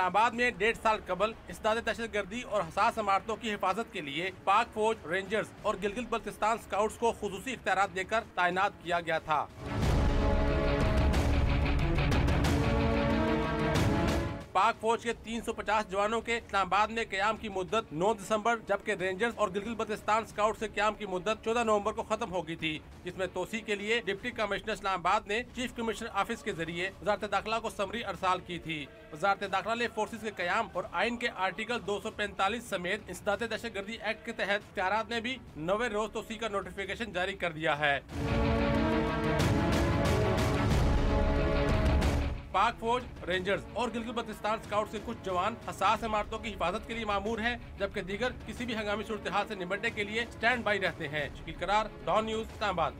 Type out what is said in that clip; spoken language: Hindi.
इस्लामाबाद में 1.5 साल कबल इसदाद दहशतगर्दी और हसास इमारतों की हिफाजत के लिए पाक फौज, रेंजर्स और गिलगित बल्तिस्तान स्काउट्स को खुसूसी इख्तियारात देकर तैनात किया गया था। पाक फौज के 350 जवानों के इस्लामाबाद में क़याम की मुद्दत 9 दिसंबर, जबकि रेंजर्स और गिलगित बल्तिस्तान स्काउट से क़याम की मुद्दत 14 नवंबर को खत्म हो गई थी, जिसमें तोसी के लिए डिप्टी कमिश्नर इस्लामाबाद ने चीफ कमिश्नर ऑफिस के जरिए वज़ारत दाखिला को समरी अरसाल की थी। वज़ारत दाखिला ने फोर्सेज के क़याम और आइन के आर्टिकल 245 समेत इंसदाद दहशतगर्दी एक्ट के तहत इख्तियारात में भी 9वें रोज तोसी का नोटिफिकेशन जारी कर दिया है। पाक फौज, रेंजर्स और गिलगित बल्तिस्तान स्काउट के कुछ जवान हसास इमारतों की हिफाजत के लिए मामूर हैं, जबकि दीगर किसी भी हंगामी सूरत हाल से निपटने के लिए स्टैंड बाई रहते हैं। शकील करार, डॉन न्यूज़, इस्लामाबाद।